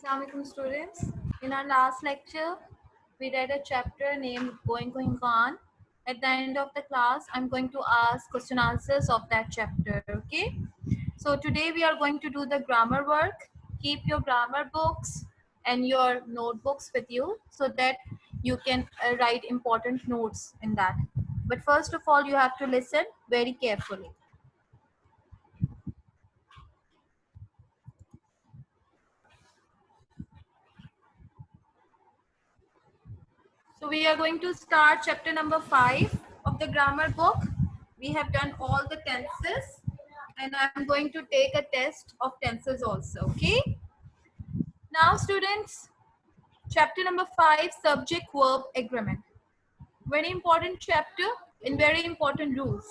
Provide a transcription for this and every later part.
Assalamualaikum students. In our last lecture, we read a chapter named Going Gone. At the end of the class, I'm going to ask question answers of that chapter. Okay. So today we are going to do the grammar work. Keep your grammar books and your notebooks with you so that you can write important notes in that. But first of all, you have to listen very carefully. So we are going to start chapter number 5 of the grammar book. We have done all the tenses and I'm going to take a test of tenses also. Okay. Now students, chapter number 5, subject verb agreement. Very important chapter and very important rules.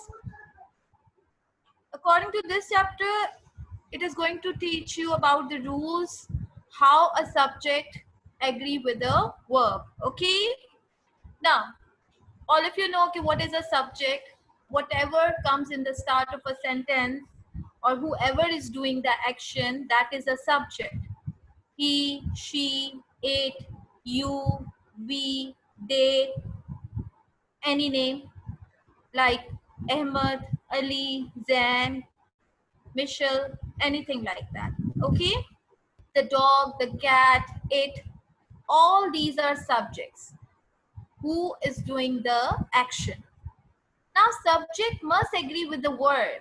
According to this chapter, it is going to teach you about the rules, how a subject agree with a verb. Okay. Now, all of you know okay, what is a subject. Whatever comes in the start of a sentence or whoever is doing the action, that is a subject. He, she, it, you, we, they, any name like Ahmed, Ali, Zan, Michelle, anything like that. Okay? The dog, the cat, it, all these are subjects. Who is doing the action? Now, subject must agree with the word.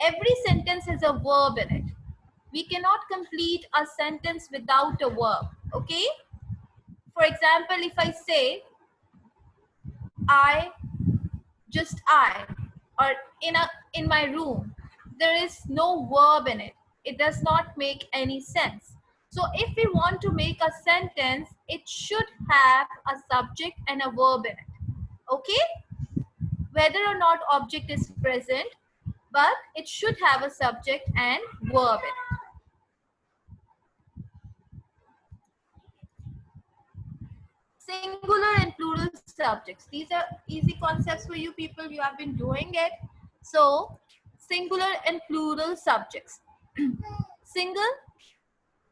Every sentence has a verb in it. We cannot complete a sentence without a verb. Okay? For example, if I say, I, just I, or in my room, there is no verb in it. It does not make any sense. So if we want to make a sentence, it should have a subject and a verb in it. Okay? Whether or not object is present, but it should have a subject and verb in it. Singular and plural subjects. These are easy concepts for you people. You have been doing it. So, singular and plural subjects. Single,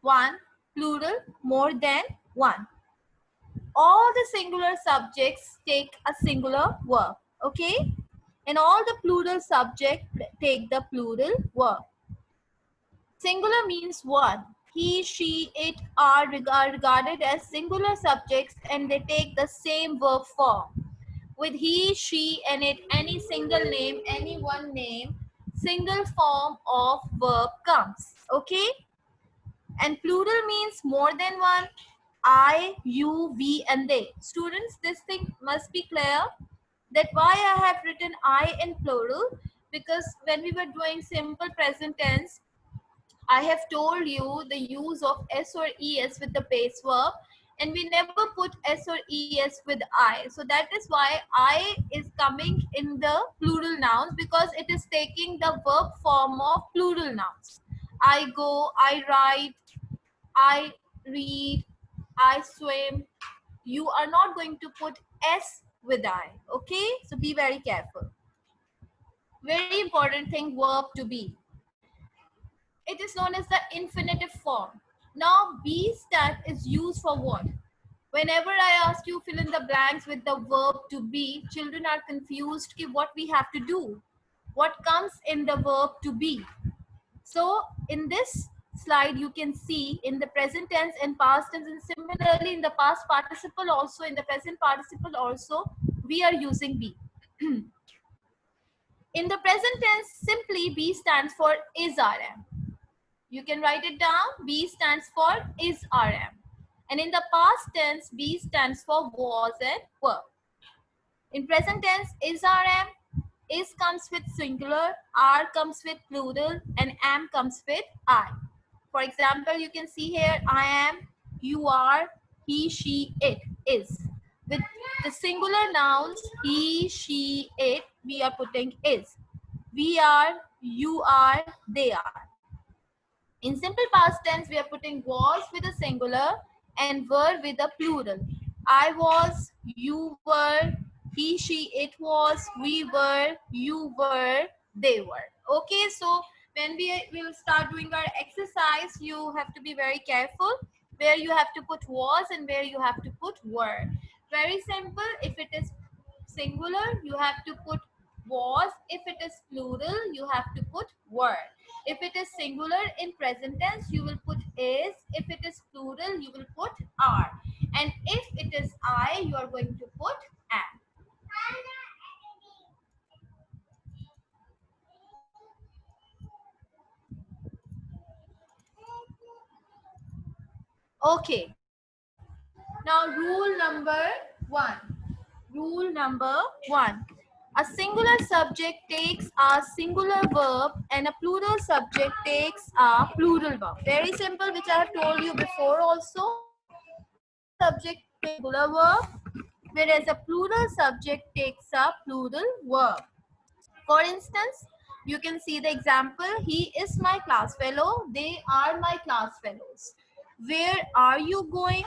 one, plural, more than one. All the singular subjects take a singular verb. Okay? And all the plural subjects take the plural verb. Singular means one. He, she, it are regarded as singular subjects and they take the same verb form. With he, she, and it, any single name, any one name, single form of verb comes. Okay? And plural means more than one. I, you, we, and they. Students, this thing must be clear that why I have written I in plural, because when we were doing simple present tense, I have told you the use of S or ES with the base verb, and we never put S or ES with I. So that is why I is coming in the plural nouns, because it is taking the verb form of plural nouns. I go, I write, I read, I swim. You are not going to put S with I. Okay? So be very careful. Very important thing, verb to be. It is known as the infinitive form. Now, be stat is used for what? Whenever I ask you fill in the blanks with the verb to be, children are confused what we have to do. What comes in the verb to be? So, in this slide, you can see in the present tense and past tense, and similarly in the past participle also, in the present participle also, we are using be. In the present tense, simply be stands for is RM. You can write it down. Be stands for is RM. And in the past tense, be stands for was and were. In present tense, is RM, is comes with singular, are comes with plural, and am comes with I. For example, you can see here, I am, you are, he, she, it, is. With the singular nouns, he, she, it, we are putting is. We are, you are, they are. In simple past tense, we are putting was with a singular and were with a plural. I was, you were, he, she, it was, we were, you were, they were. Okay, so when we will start doing our exercise, you have to be very careful. where you have to put was and where you have to put were. Very simple. If it is singular, you have to put was. If it is plural, you have to put were. If it is singular in present tense, you will put is. If it is plural, you will put are. And if it is I, you are going to put am. Okay. Now rule number one. Rule number one. A singular subject takes a singular verb and a plural subject takes a plural verb. Very simple, which I have told you before also. Subject takes a singular verb, whereas a plural subject takes a plural verb. For instance, you can see the example, he is my class fellow, they are my class fellows. Where are you going?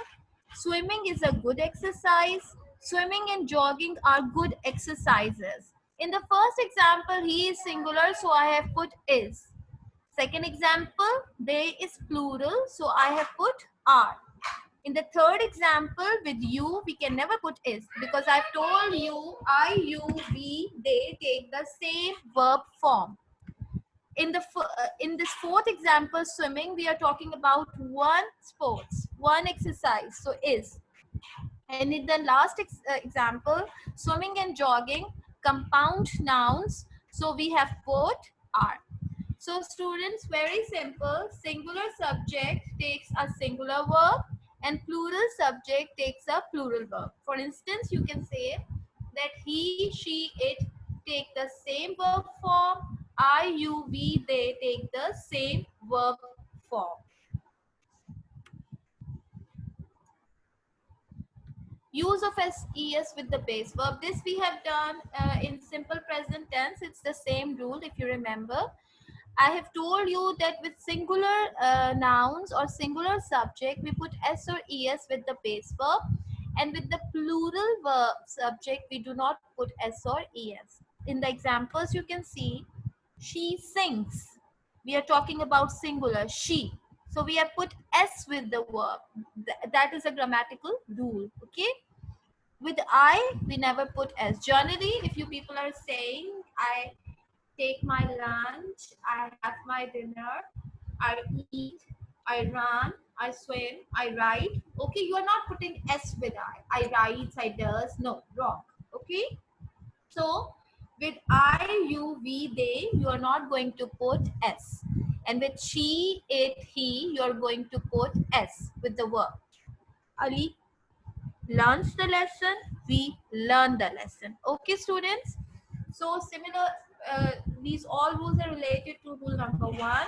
Swimming is a good exercise. Swimming and jogging are good exercises. In the first example, he is singular, so I have put is. Second example, they is plural, so I have put are. In the third example with you, we can never put is because I've told you I, you, we, they take the same verb form. In this fourth example, swimming, we are talking about one sports, one exercise, so is. And in the last example, swimming and jogging, compound nouns, so we have put are. So students, very simple, singular subject takes a singular verb and plural subject takes a plural verb. For instance, you can say that he, she, it take the same verb form. I, you, we, they take the same verb form. Use of SES with the base verb. This we have done in simple present tense. It's the same rule if you remember. I have told you that with singular nouns or singular subject, we put S or ES with the base verb. And with the plural verb subject, we do not put S or ES. In the examples, you can see, she sings. We are talking about singular, she. So we have put S with the verb. That is a grammatical rule, okay? With I, we never put S. Generally, if you people are saying, I take my lunch, I have my dinner, I eat, I run, I swim, I ride. Okay, you are not putting S with I. I rides, I does. No, wrong. Okay. So with I, you, we, they, you are not going to put S. And with she, it, he, you are going to put S with the verb. Ali learns the lesson, we learn the lesson. Okay, students? So similar, these all rules are related to rule number one,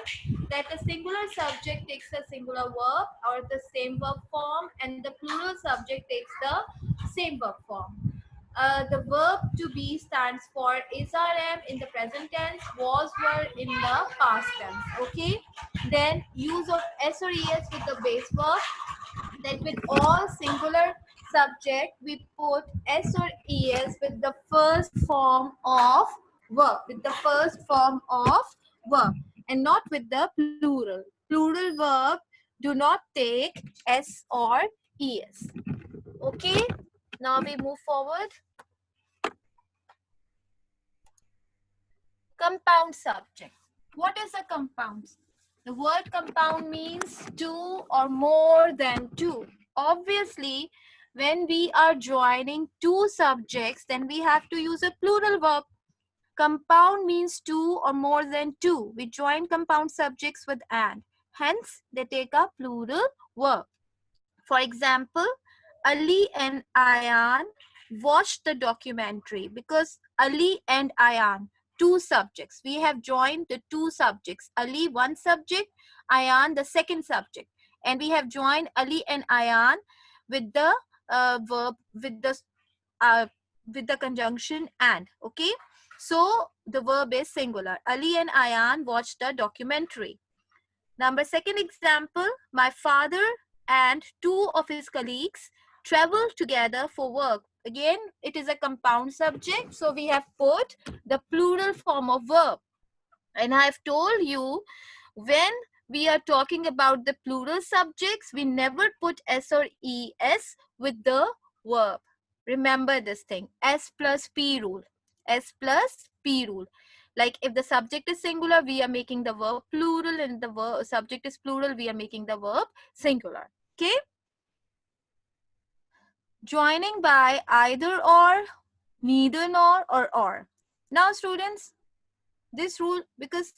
that a singular subject takes a singular verb or the same verb form, and the plural subject takes the same verb form. The verb to be stands for is or am in the present tense, was, were in the past tense. Okay. Then use of S or ES with the base verb. That with all singular subject, we put S or ES with the first form of verb, and not with the plural. Plural verb do not take S or ES. Okay, now we move forward. Compound subject. What is a compound? The word compound means two or more than two. Obviously, when we are joining two subjects, then we have to use a plural verb. Compound means two or more than two. We join compound subjects with and. Hence, they take a plural verb. For example, Ali and Ayan watched the documentary because Ali and Ayan, two subjects. We have joined the two subjects. Ali, one subject, Ayan, the second subject. And we have joined Ali and Ayan with the verb, with the conjunction and. Okay. So the verb is singular. Ali and Ayan watched the documentary. Number second example, my father and two of his colleagues traveled together for work. Again, it is a compound subject, so we have put the plural form of verb. And I have told you, when we are talking about the plural subjects, we never put S or ES with the verb. Remember this thing, S plus P rule. S plus P rule. Like if the subject is singular, we are making the verb plural, and the verb subject is plural, we are making the verb singular. Okay? Joining by either or, neither nor, or. Now students, this rule, because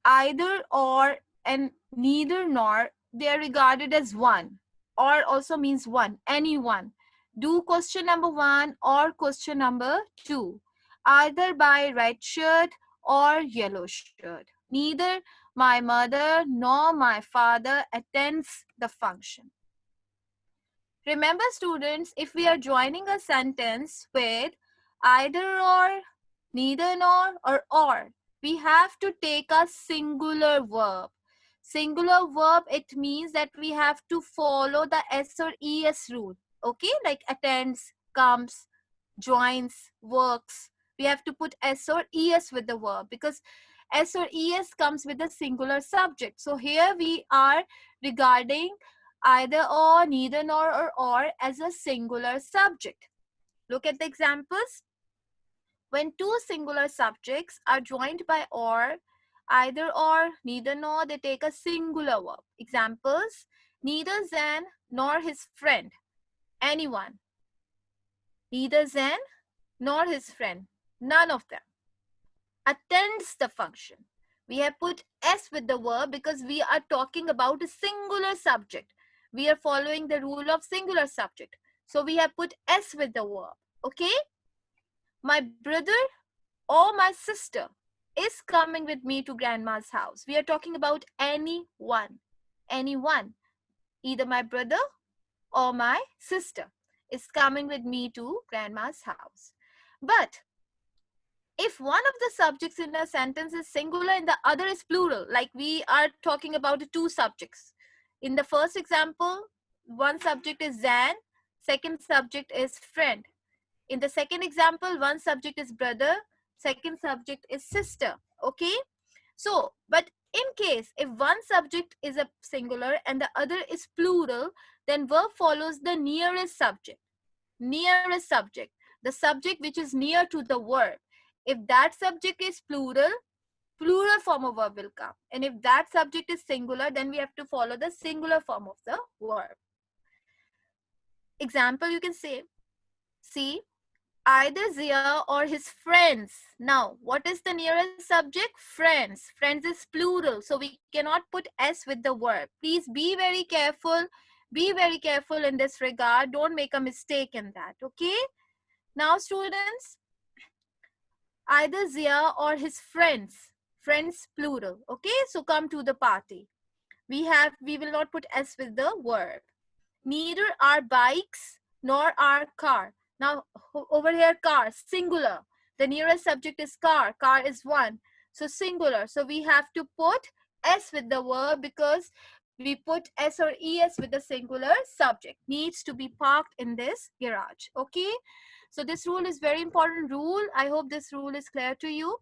either or and neither nor, they are regarded as one. Or also means one, any one. Do question number 1 or question number 2. Either by red shirt or yellow shirt. Neither my mother nor my father attends the function. Remember students, if we are joining a sentence with either or, neither nor, or, we have to take a singular verb. Singular verb, it means that we have to follow the S or ES rule. Okay, like attends, comes, joins, works. We have to put S or ES with the verb because S or ES comes with the singular subject. So here we are regarding either or, neither nor, or as a singular subject. Look at the examples. When two singular subjects are joined by or, either or, neither nor, they take a singular verb. Examples, neither Zen nor his friend, anyone. Neither Zen nor his friend, none of them, attends the function. We have put S with the verb because we are talking about a singular subject. We are following the rule of singular subject. So we have put S with the verb. Okay? My brother or my sister is coming with me to grandma's house. We are talking about anyone. Anyone. Either my brother or my sister is coming with me to grandma's house. But if one of the subjects in a sentence is singular and the other is plural, like we are talking about two subjects. In the first example, one subject is Zan, second subject is friend. In the second example, one subject is brother, second subject is sister. Okay? So, but in case if one subject is a singular and the other is plural, then verb follows the nearest subject. Nearest subject. The subject which is near to the verb. If that subject is plural, plural form of verb will come. And if that subject is singular, then we have to follow the singular form of the verb. Example, you can say, see, either Zia or his friends. Now, what is the nearest subject? Friends. Friends is plural, so we cannot put S with the verb. Please be very careful. Be very careful in this regard. Don't make a mistake in that, okay? Now, students, either Zia or his friends. Friends plural. Okay, so come to the party. We will not put S with the verb. Neither are bikes nor our car. Now over here, car, singular. The nearest subject is car. Car is one. So singular. So we have to put S with the verb because we put S or ES with the singular subject. Needs to be parked in this garage. Okay. So this rule is very important rule. I hope this rule is clear to you.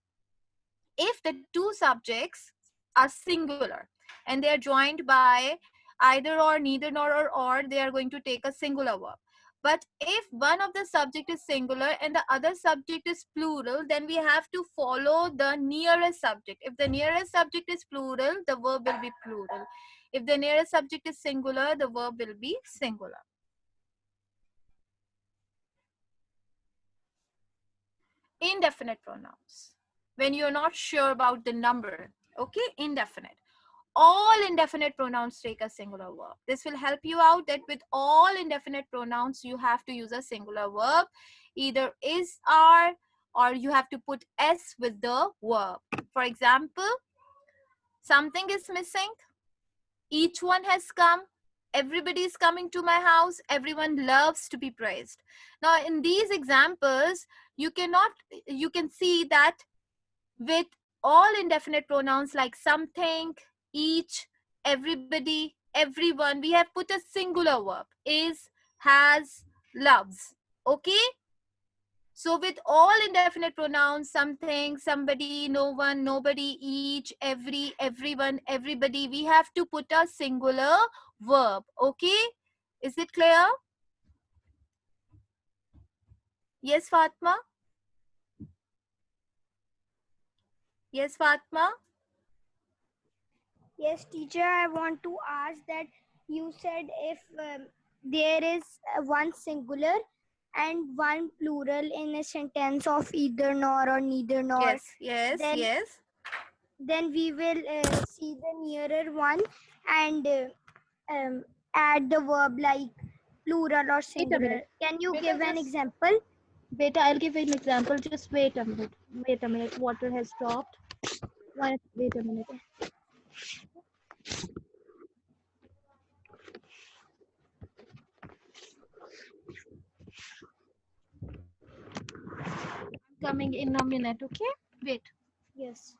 If the two subjects are singular and they are joined by either or, neither nor, or, they are going to take a singular verb. But if one of the subject is singular and the other subject is plural, then we have to follow the nearest subject. If the nearest subject is plural, the verb will be plural. If the nearest subject is singular, the verb will be singular. Indefinite pronouns. When you're not sure about the number, okay, indefinite. All indefinite pronouns take a singular verb. This will help you out that with all indefinite pronouns, you have to use a singular verb. Either is, are, or you have to put S with the verb. For example, something is missing. Each one has come. Everybody is coming to my house. Everyone loves to be praised. Now, in these examples, you can see that with all indefinite pronouns like something, each, everybody, everyone, we have put a singular verb, is, has, loves. Okay? So with all indefinite pronouns, something, somebody, no one, nobody, each, every, everyone, everybody, we have to put a singular verb. Okay? Is it clear? Yes, Fatma? Yes, Fatma? Yes, teacher, I want to ask that you said if there is one singular and one plural in a sentence of either nor or neither nor, Yes, yes, then yes. then we will see the nearer one and add the verb like plural or Wait a singular. minute. Can you Beta, give an just example? Beta, I'll give an example. Just wait a minute. Wait a minute. Water has dropped. Wait a minute. Coming in a minute, okay? Wait. Yes.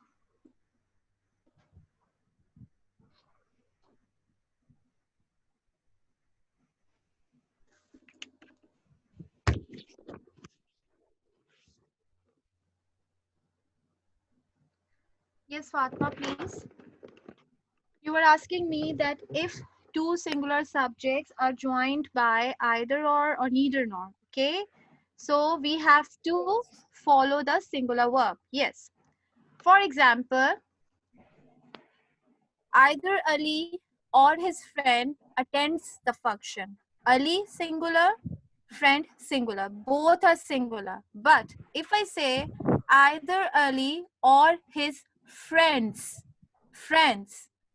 Yes, Fatma, please. You were asking me that if two singular subjects are joined by either or neither nor, okay? So we have to follow the singular verb. Yes. For example, either Ali or his friend attends the function. Ali singular, friend singular. Both are singular. But if I say either Ali or his friends,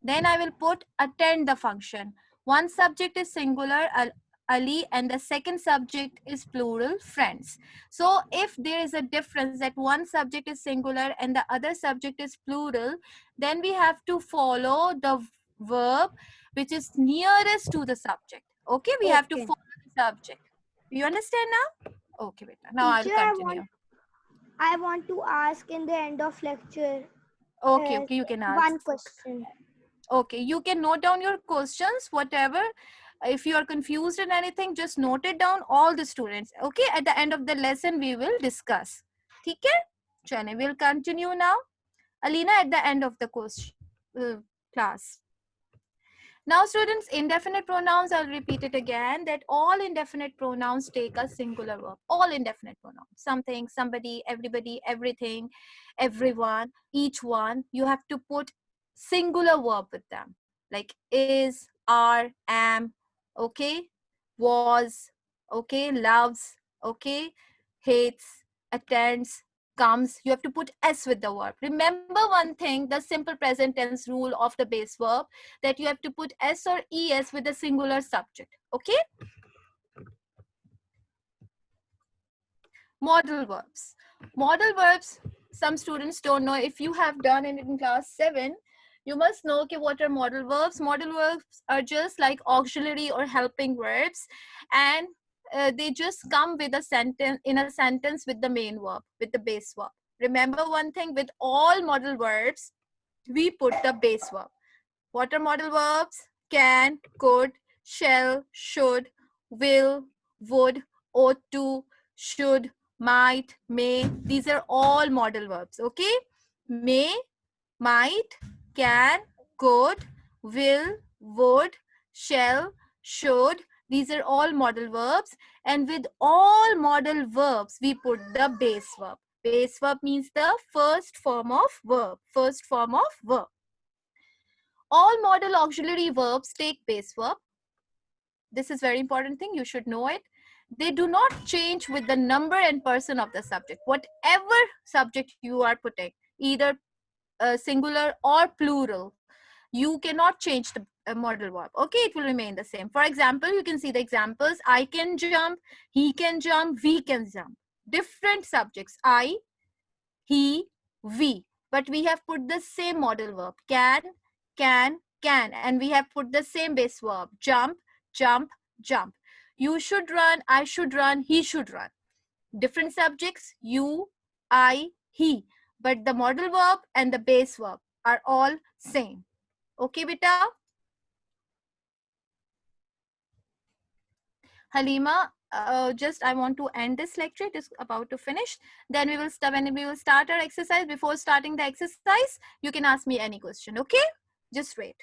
then I will put attend the function. One subject is singular, Ali, and the second subject is plural, friends. So if there is a difference that one subject is singular and the other subject is plural, then we have to follow the verb which is nearest to the subject. Okay, we have to Okay. follow the subject. You understand now? Okay, beta. Now I'll Teacher, continue. I want to ask in the end of lecture Okay, uh, okay, you can ask. one question. Okay, you can note down your questions, whatever. If you are confused in anything, just note it down, all the students. Okay, at the end of the lesson, we will discuss. Okay? Chane, we'll continue now. Alina, at the end of the class. Now, students, indefinite pronouns, I'll repeat it again, that all indefinite pronouns take a singular verb. All indefinite pronouns. Something, somebody, everybody, everything, everyone, each one. You have to put singular verb with them. Like is, are, am, okay, was, okay, loves, okay, hates, attends, comes. You have to put s with the verb. Remember one thing, the simple present tense rule of the base verb, that you have to put s or es with a singular subject. Okay? Modal verbs. Modal verbs, some students don't know. If you have done it in class 7, you must know, okay, what are modal verbs. Modal verbs are just like auxiliary or helping verbs, and they just come with a sentence, in a sentence, with the main verb, with the base verb. Remember one thing, with all modal verbs, we put the base verb. What are modal verbs? Can, could, shall, should, will, would, ought to, should, might, may. These are all modal verbs. Okay? May, might, can, could, will, would, shall, should. These are all modal verbs. And with all modal verbs, we put the base verb. Base verb means the first form of verb. First form of verb. All modal auxiliary verbs take base verb. This is very important thing. You should know it. They do not change with the number and person of the subject. Whatever subject you are putting, either singular or plural, you cannot change the modal verb. Okay, it will remain the same. For example, you can see the examples. I can jump, he can jump, we can jump. Different subjects. I, he, we. But we have put the same modal verb. Can. And we have put the same base verb. Jump, jump, jump. You should run, I should run, he should run. Different subjects, you, I, he. But the modal verb and the base verb are all same. Okay, beta? Halima, just I want to end this lecture. It is about to finish. Then we will start. When we will start our exercise, before starting the exercise, you can ask me any question. Okay? Just wait.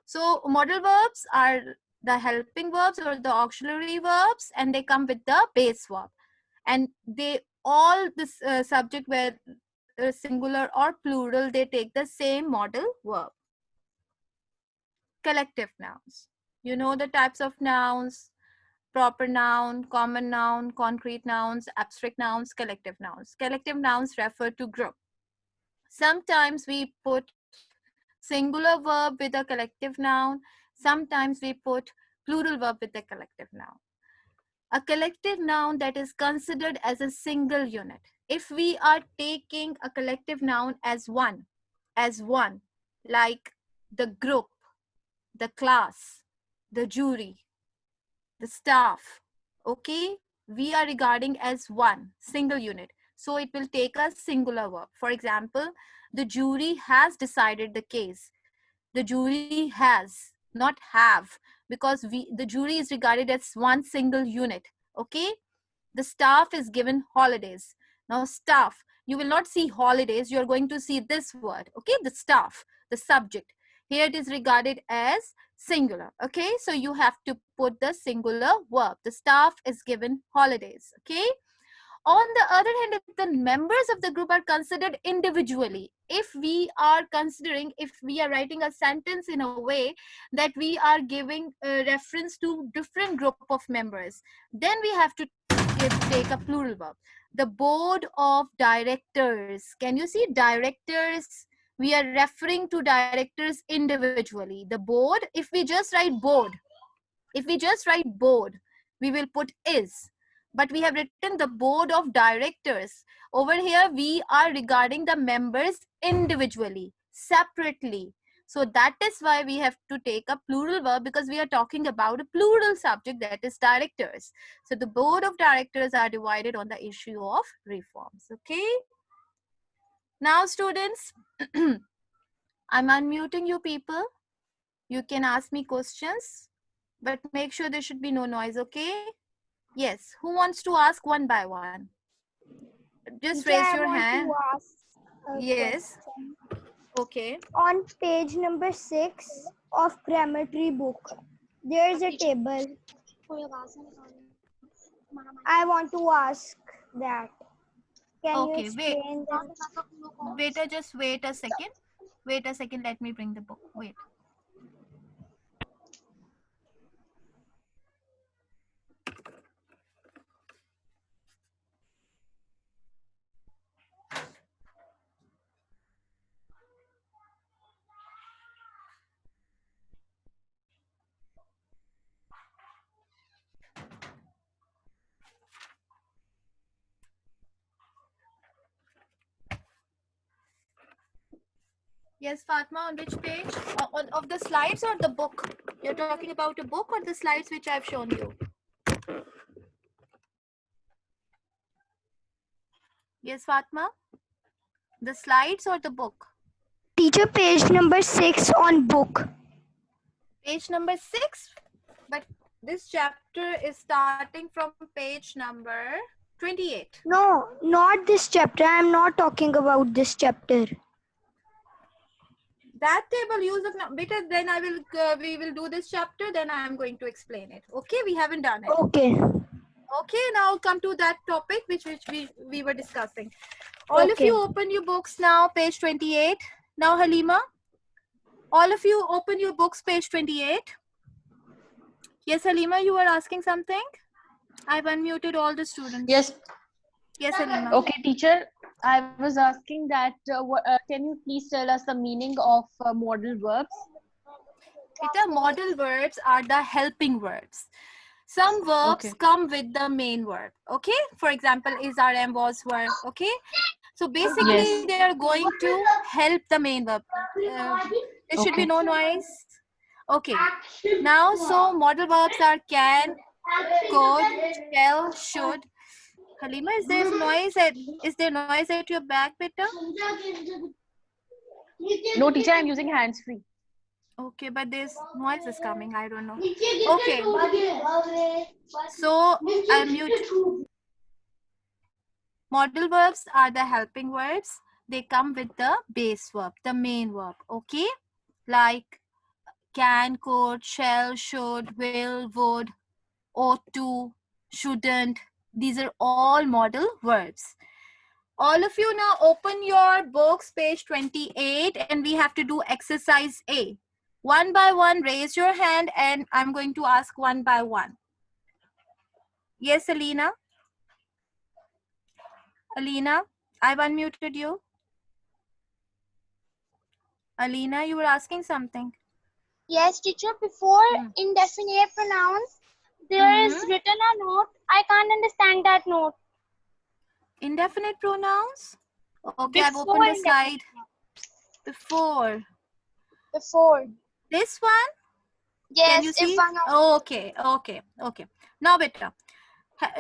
So modal verbs are the helping verbs or the auxiliary verbs, and they come with the base verb. And they all this subject, where singular or plural, they take the same modal verb. Collective nouns. You know the types of nouns: proper noun, common noun, concrete nouns, abstract nouns, collective nouns. Collective nouns refer to group. Sometimes we put singular verb with a collective noun. Sometimes we put plural verb with a collective noun. A collective noun that is considered as a single unit. If we are taking a collective noun as one, like the group, the class, the jury, the staff, okay, we are regarding as one single unit. So it will take a singular verb. For example, the jury has decided the case. The jury has, not have, because the jury is regarded as one single unit. Okay, the staff is given holidays. Now staff, you will not see holidays, you are going to see this word. Okay, the staff, the subject, here it is regarded as singular. Okay, so you have to put the singular verb. The staff is given holidays. Okay, on the other hand, if the members of the group are considered individually, if we are considering, if we are writing a sentence in a way that we are giving a reference to different group of members, then we have to take a plural verb. The board of directors. Can you see directors? We are referring to directors individually. The board, if we just write board, we will put is. But we have written the board of directors. Over here, we are regarding the members individually, separately. So that is why we have to take a plural verb, because we are talking about a plural subject, that is directors. So the board of directors are divided on the issue of reforms. Okay. Now students, I'm unmuting you people. You can ask me questions, but make sure there should be no noise. Okay. Yes, who wants to ask one by one? Just Teacher, raise I your want hand. to ask a Yes. question. Okay. On page number 6 of grammar tree book, there is a table. I want to ask that. Can you Okay. Wait. explain that? Waiter, just wait a second. Wait a second. Let me bring the book. Wait. Yes, Fatma, on which page? Of the slides or the book? You're talking about a book or the slides which I've shown you? Yes, Fatma? The slides or the book? Teacher, page number 6 on book. Page number 6. But this chapter is starting from page number 28. No, not this chapter. I am not talking about this chapter. That table use of better, then I will we will do this chapter, then I am going to explain it. Okay, we haven't done it. Okay. Okay, now come to that topic which we were discussing. All of Okay. you open your books now, page 28. Now Halima, all of you open your books, page 28. Yes, Halima, you were asking something? I've unmuted all the students. Yes. Yes, Halima. Okay, teacher. I was asking that can you please tell us the meaning of modal verbs? The modal verbs are the helping verbs. Some verbs Okay. come with the main verb. Okay, for example, is, are, am, was, were. Okay, so basically Yes. they are going to help the main verb. There should be Okay. no noise. Okay, now so modal verbs are can, could, shall, should. Halima, is there noise at your back, beta? No, teacher, I'm using hands free. Okay, but there's noise is coming. I don't know. Okay. So I'll mute. Modal verbs are the helping verbs. They come with the base verb, the main verb. Okay, like can, could, shall, should, will, would, ought to, shouldn't. These are all modal verbs. All of you now open your books, page 28, and we have to do exercise A. One by one, raise your hand, and I'm going to ask one by one. Yes, Alina? Alina, I've unmuted you. Alina, you were asking something. Yes, teacher. Before Hmm. indefinite pronouns, there is written a note. I can't understand that note. Indefinite pronouns? Okay, I've Before opened the indefinite slide. Before. Before. This one? Can Yes, you if see? one of Okay. Now, beta,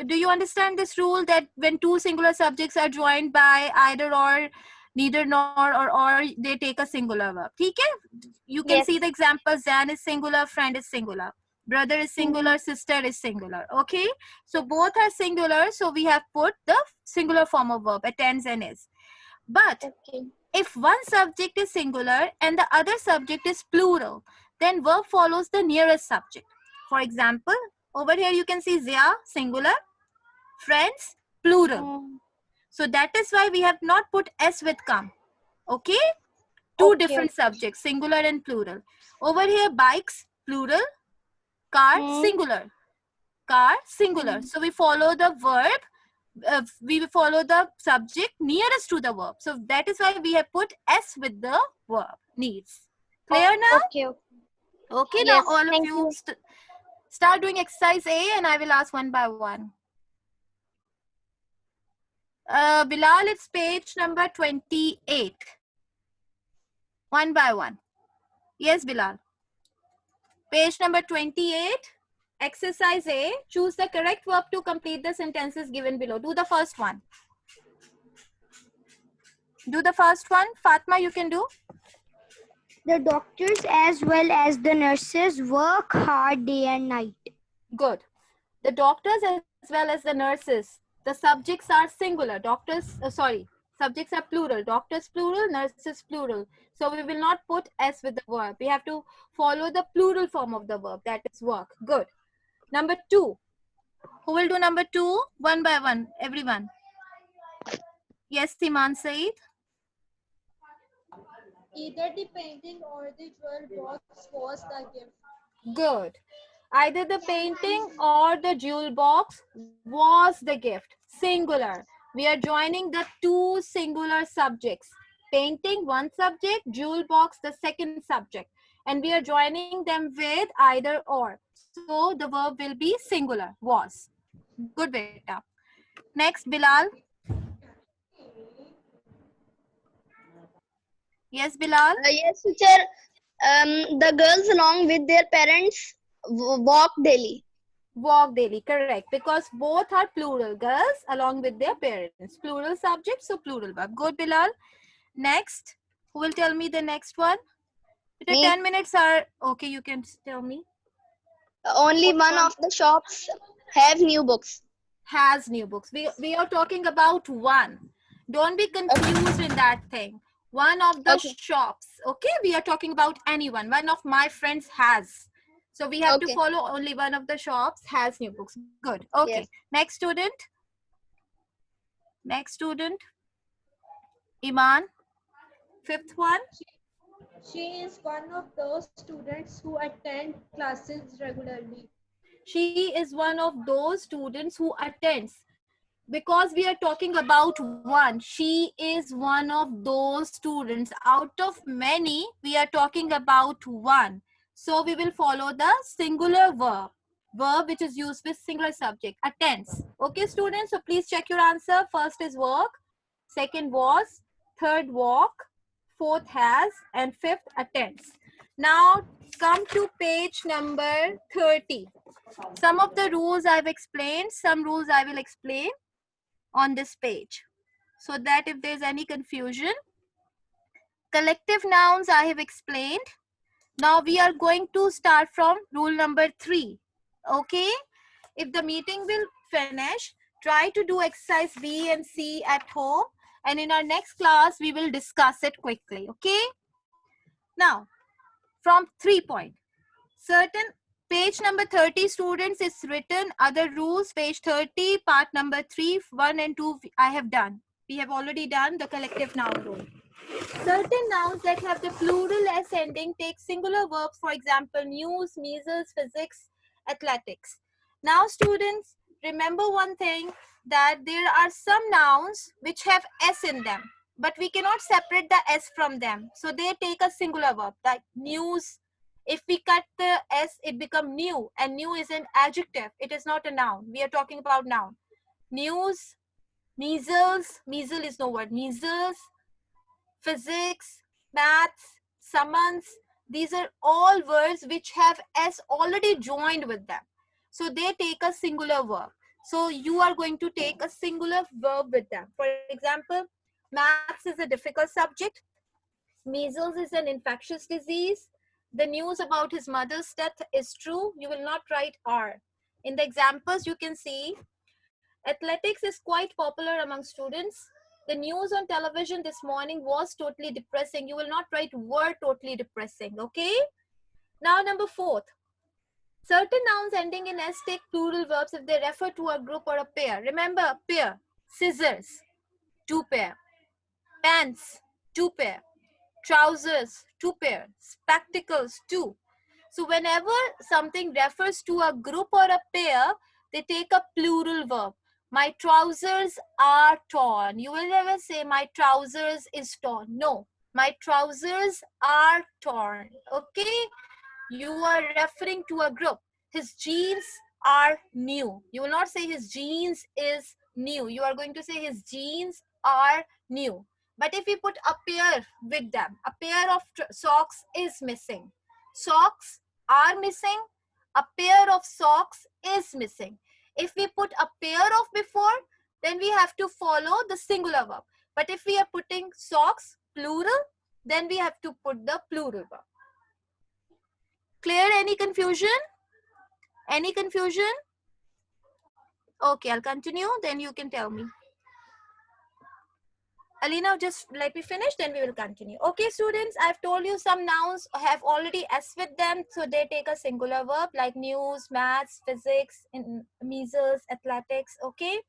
do you understand this rule that when two singular subjects are joined by either or, neither nor, or they take a singular verb? Okay? You can yes. see the example. Zan is singular, friend is singular, brother is singular, sister is singular. Okay? So both are singular. So we have put the singular form of verb, attends and is. But Okay. if one subject is singular and the other subject is plural, then verb follows the nearest subject. For example, over here you can see Zia, singular, friends, plural. So that is why we have not put S with come. Okay? Two Okay. different subjects, singular and plural. Over here, bikes, plural, car, singular. Car, singular. So we follow the verb, we follow the subject nearest to the verb. So that is why we have put S with the verb, needs. Clear now? Okay. Okay, now Yes. all of Thank you you. start doing exercise A and I will ask one by one. Bilal, it's page number 28. One by one. Yes, Bilal. Page number 28. Exercise A. Choose the correct verb to complete the sentences given below. Do the first one. Do the first one. Fatma, you can do. The doctors as well as the nurses work hard day and night. Good. The doctors as well as the nurses. The subjects are singular. Doctors, subjects are plural. Doctors plural, nurses plural. So we will not put S with the verb. We have to follow the plural form of the verb. That is work. Good. Number 2. Who will do number 2? One by one. Everyone. Yes, Siman Said. Either the painting or the jewel box was the gift. Good. Either the painting or the jewel box was the gift. Singular. We are joining the two singular subjects. Painting, one subject, jewel box, the second subject. And we are joining them with either or. So the verb will be singular, was. Good, beta. Next, Bilal. Yes, Bilal. Yes, teacher. The girls along with their parents walk daily. Walk daily, correct, because both are plural. Girls along with their parents, plural subject, so plural verb. Good, Bilal. Next, who will tell me the next one? The Me. 10 minutes are okay. You can tell me. Only one of the shops have new books. Has new books. We are talking about one. Don't be confused in that thing. One of the Okay. shops. Okay, we are talking about anyone. One of my friends has. So we have to Okay. follow only one of the shops has new books. Good. Okay. Yes. Next student. Next student. Iman. Fifth one. She is one of those students who attend classes regularly. She is one of those students who attends. Because we are talking about one, she is one of those students. Out of many, we are talking about one. So we will follow the singular verb which is used with singular subject, attends. Okay, students, so please check your answer. First is work, second was, third walk, fourth has, and fifth attends. Now come to page number 30. Some of the rules I've explained, some rules I will explain on this page, so that if there's any confusion. Collective nouns I have explained. Now we are going to start from rule number 3. Okay? If the meeting will finish, try to do exercise B and C at home. And in our next class, we will discuss it quickly. Okay? Now, from 3 point. Certain page number 30 students is written. Other rules, page 30, part number 3, 1 and 2, I have done. We have already done the collective noun rule. Certain nouns that have the plural s ending take singular verbs, for example, news, measles, physics, athletics. Now, students, remember one thing, that there are some nouns which have s in them, but we cannot separate the s from them. So they take a singular verb, like news. If we cut the s, it becomes new, and new is an adjective. It is not a noun. We are talking about noun. News, measles, measles is no word, measles, physics, maths, summons, these are all words which have s already joined with them. So they take a singular verb. So you are going to take a singular verb with them. For example, maths is a difficult subject. Measles is an infectious disease. The news about his mother's death is true. You will not write R. In the examples, you can see athletics is quite popular among students. The news on television this morning was totally depressing. You will not write were totally depressing, okay? Now, number 4. Certain nouns ending in s take plural verbs if they refer to a group or a pair. Remember, pair. Scissors, 2 pair. Pants, 2 pair. Trousers, 2 pair. Spectacles, 2. So whenever something refers to a group or a pair, they take a plural verb. My trousers are torn. You will never say my trousers is torn. No, my trousers are torn. Okay? You are referring to a group. His jeans are new. You will not say his jeans is new. You are going to say his jeans are new. But if we put a pair with them, a pair of socks is missing. Socks are missing. A pair of socks is missing. If we put a pair of before, then we have to follow the singular verb. But if we are putting socks, plural, then we have to put the plural verb. Clear? Any confusion? Any confusion? Okay, I'll continue. Then you can tell me. Alina, just let me finish, then we will continue. Okay, students, I've told you some nouns have already s with them, so they take a singular verb like news, maths, physics, measles, athletics. Okay,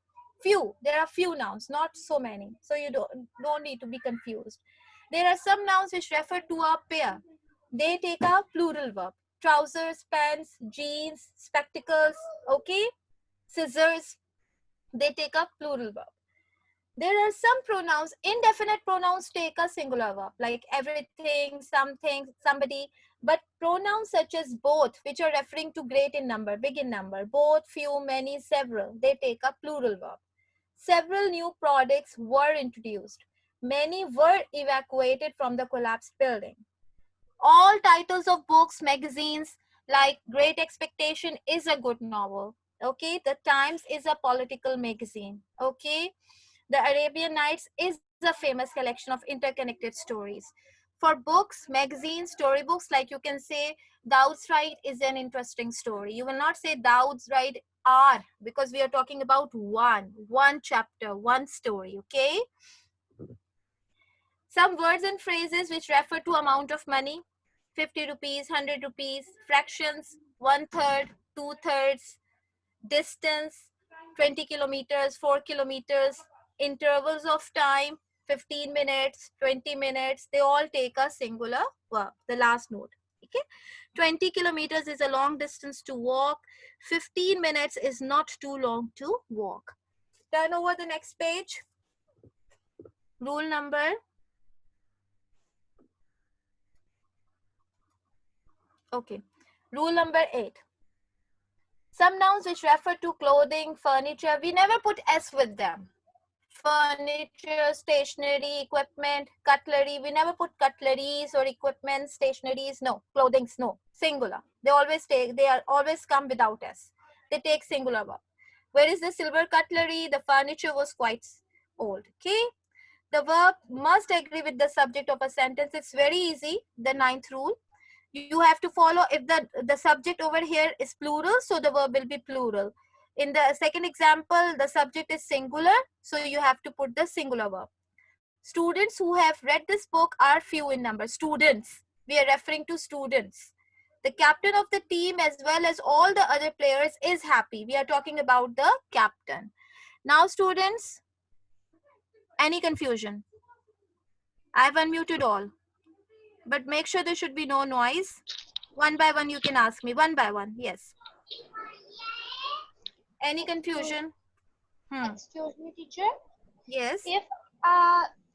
there are few nouns, not so many, so you don't need to be confused. There are some nouns which refer to a pair. They take a plural verb. Trousers, pants, jeans, spectacles. Okay, scissors. They take a plural verb. There are some pronouns, indefinite pronouns take a singular verb, like everything, something, somebody. But pronouns such as both, which are referring to great in number, big in number, both, few, many, several, they take a plural verb. Several new products were introduced. Many were evacuated from the collapsed building. All titles of books, magazines, like Great Expectation is a good novel. Okay, The Times is a political magazine. Okay. The Arabian Nights is a famous collection of interconnected stories. For books, magazines, storybooks, like you can say, Daud's Ride is an interesting story. You will not say Daud's Ride are, because we are talking about one chapter, one story, okay? Some words and phrases which refer to amount of money, 50 rupees, 100 rupees, fractions, 1/3, 2/3, distance, 20 kilometers, 4 kilometers, intervals of time, 15 minutes, 20 minutes, they all take a singular verb, the last note. Okay, 20 kilometers is a long distance to walk. 15 minutes is not too long to walk. Turn over the next page. Rule number. Okay, rule number 8. Some nouns which refer to clothing, furniture, we never put s with them. Furniture, stationery, equipment, cutlery. We never put cutleries or equipment, stationaries. No, clothings, no. Singular. They are always come without s. They take singular verb. Where is the silver cutlery? The furniture was quite old. Okay. The verb must agree with the subject of a sentence. It's very easy. The 9th rule. you have to follow. If the subject over here is plural, so the verb will be plural. In the second example, the subject is singular, so you have to put the singular verb. Students who have read this book are few in number. Students, we are referring to students. The captain of the team as well as all the other players is happy. We are talking about the captain. Now students, any confusion? I've unmuted all, but make sure there should be no noise. One by one you can ask me, one by one. Yes. Any confusion? Excuse me, teacher. Yes. If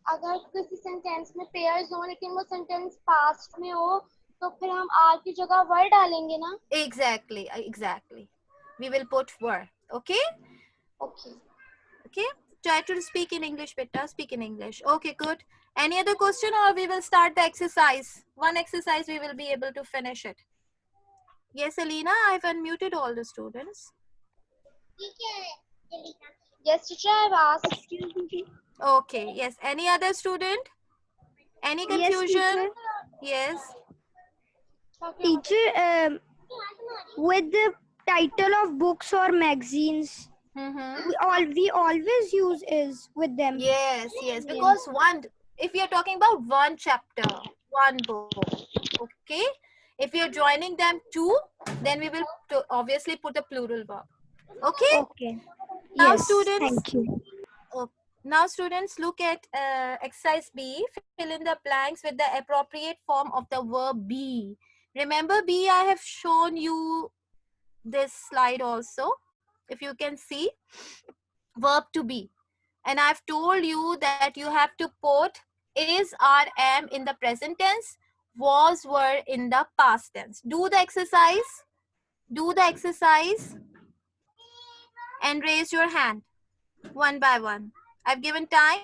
अगर किसी sentence में pairs हो लेकिन वो sentence past में हो तो फिर हम आर की जगह वर डालेंगे ना? Exactly. We will put were. Okay. Try to speak in English, beta. Speak in English. Okay, good. Any other question, or we will start the exercise? One exercise we will be able to finish it. Yes, Alina, I've unmuted all the students. Yes, teacher, I've asked. Excuse me. Okay, yes. Any other student? Any confusion? Yes. Teacher, with the title of books or magazines, we always use is with them. Yes, because if you're talking about one chapter, one book, okay? If you're joining them two, then we will obviously put a plural verb. Okay? Okay. Now, Yes, students, thank you. Now students, look at exercise B. Fill in the blanks with the appropriate form of the verb be. Remember B, I have shown you this slide also. If you can see, verb to be. And I've told you that you have to put is, are, am in the present tense, was, were in the past tense. Do the exercise. Do the exercise. And raise your hand one by one. I've given time.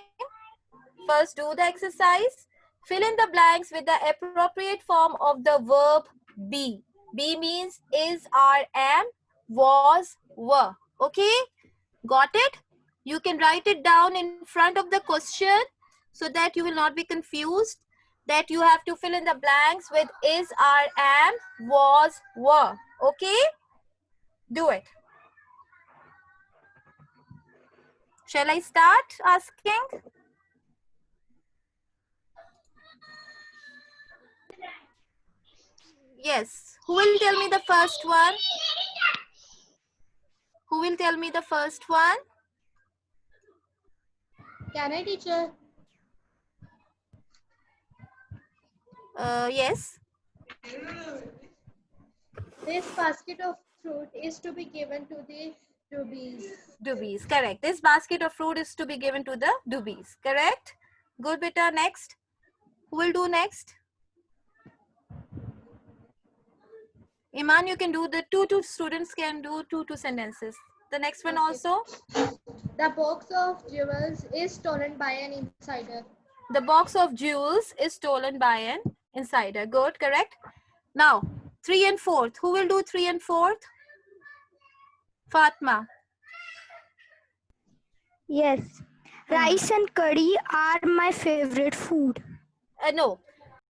First, do the exercise. Fill in the blanks with the appropriate form of the verb be. Be means is, are, am, was, were. Okay? Got it? You can write it down in front of the question so that you will not be confused. That you have to fill in the blanks with is, are, am, was, were. Okay? Do it. Shall I start asking? Yes. Who will tell me the first one? Who will tell me the first one? Can I, teacher? Yes. This basket of fruit is to be given to the doobies. Doobies, correct. This basket of fruit is to be given to the doobies, correct? Good, beta. Next. Who will do next? Iman, you can do the two students can do two sentences. The next one also. The box of jewels is stolen by an insider. The box of jewels is stolen by an insider. Good, correct. Now, 3 and 4th. Who will do 3 and 4th? Fatma. Yes. Rice and curry are my favorite food. No.